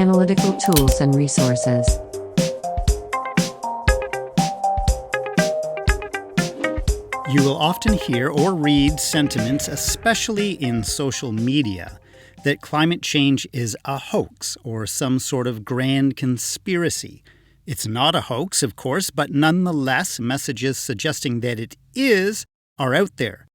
Analytical Tools and Resources. You will often hear or read sentiments, especially in social media, that climate change is a hoax or some sort of grand conspiracy. It's not a hoax, of course, but nonetheless, messages suggesting that it is are out there.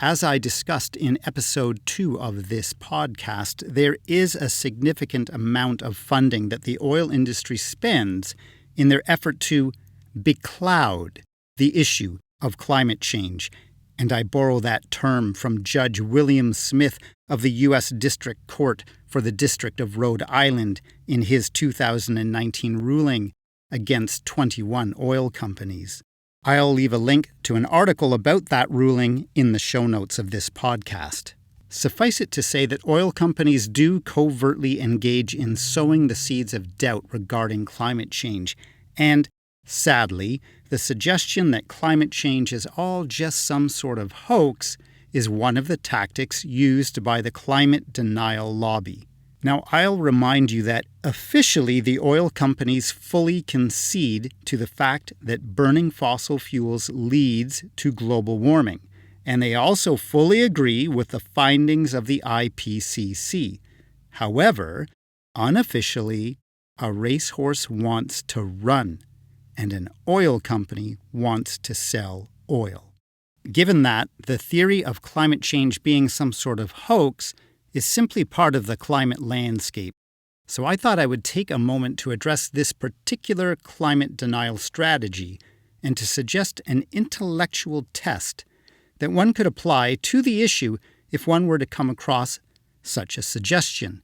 As I discussed in episode 2 of this podcast, there is a significant amount of funding that the oil industry spends in their effort to becloud the issue of climate change. And I borrow that term from Judge William Smith of the U.S. District Court for the District of Rhode Island in his 2019 ruling against 21 oil companies. I'll leave a link to an article about that ruling in the show notes of this podcast. Suffice it to say that oil companies do covertly engage in sowing the seeds of doubt regarding climate change, and sadly, the suggestion that climate change is all just some sort of hoax is one of the tactics used by the climate denial lobby. Now, I'll remind you that officially the oil companies fully concede to the fact that burning fossil fuels leads to global warming, and they also fully agree with the findings of the IPCC. However, unofficially, a racehorse wants to run, and an oil company wants to sell oil. Given that, the theory of climate change being some sort of hoax is simply part of the climate landscape. So I thought I would take a moment to address this particular climate denial strategy and to suggest an intellectual test that one could apply to the issue if one were to come across such a suggestion,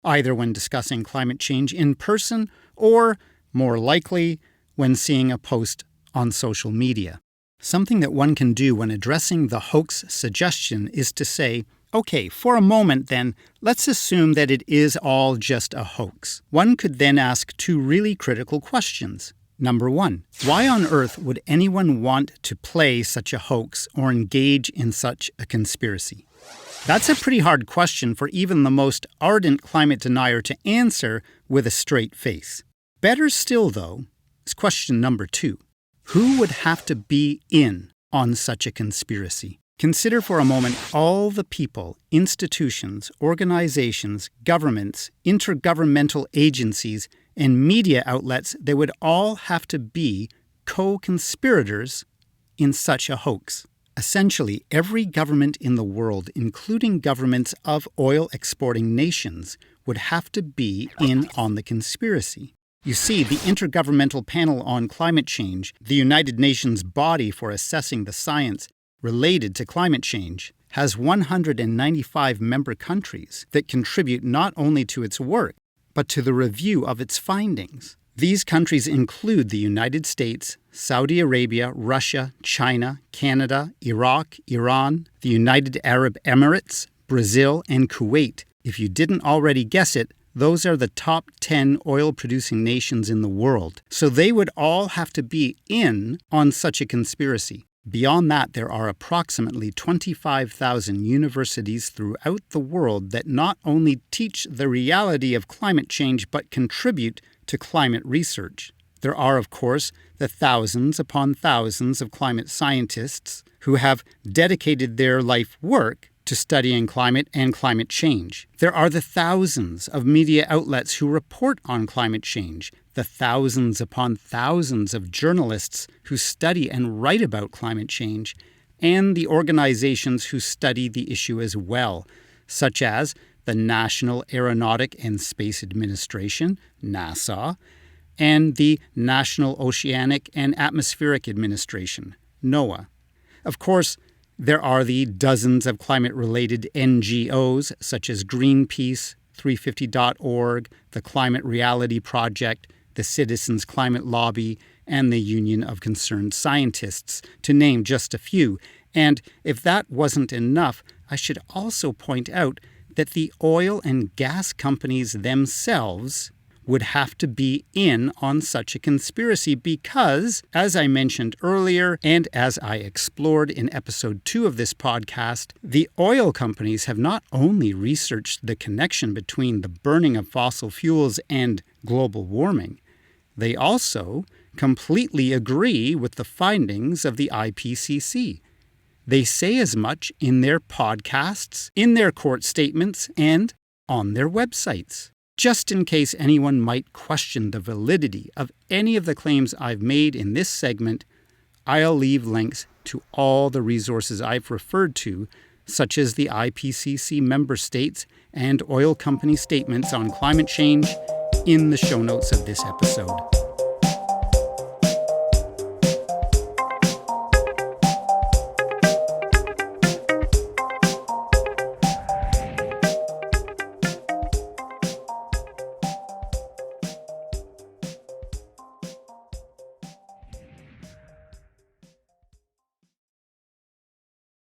either when discussing climate change in person or, more likely, when seeing a post on social media. Something that one can do when addressing the hoax suggestion is to say, okay, for a moment then, let's assume that it is all just a hoax. One could then ask two really critical questions. Number 1, why on earth would anyone want to play such a hoax or engage in such a conspiracy? That's a pretty hard question for even the most ardent climate denier to answer with a straight face. Better still, though, is question number 2. Who would have to be in on such a conspiracy? Consider for a moment all the people, institutions, organizations, governments, intergovernmental agencies, and media outlets that would all have to be co-conspirators in such a hoax. Essentially, every government in the world, including governments of oil-exporting nations, would have to be in on the conspiracy. You see, the Intergovernmental Panel on Climate Change, the United Nations body for assessing the science related to climate change, has 195 member countries that contribute not only to its work, but to the review of its findings. These countries include the United States, Saudi Arabia, Russia, China, Canada, Iraq, Iran, the United Arab Emirates, Brazil, and Kuwait. If you didn't already guess it, those are the top 10 oil-producing nations in the world. So they would all have to be in on such a conspiracy. Beyond that, there are approximately 25,000 universities throughout the world that not only teach the reality of climate change but contribute to climate research. There are, of course, the thousands upon thousands of climate scientists who have dedicated their life work to studying climate and climate change. There are the thousands of media outlets who report on climate change, the thousands upon thousands of journalists who study and write about climate change, and the organizations who study the issue as well, such as the National Aeronautic and Space Administration, NASA, and the National Oceanic and Atmospheric Administration, NOAA. Of course, there are the dozens of climate-related NGOs such as Greenpeace, 350.org, the Climate Reality Project, the Citizens Climate Lobby, and the Union of Concerned Scientists, to name just a few. And if that wasn't enough, I should also point out that the oil and gas companies themselves would have to be in on such a conspiracy because, as I mentioned earlier, and as I explored in episode 2 of this podcast, the oil companies have not only researched the connection between the burning of fossil fuels and global warming, they also completely agree with the findings of the IPCC. They say as much in their podcasts, in their court statements, and on their websites. Just in case anyone might question the validity of any of the claims I've made in this segment, I'll leave links to all the resources I've referred to, such as the IPCC member states and oil company statements on climate change, in the show notes of this episode.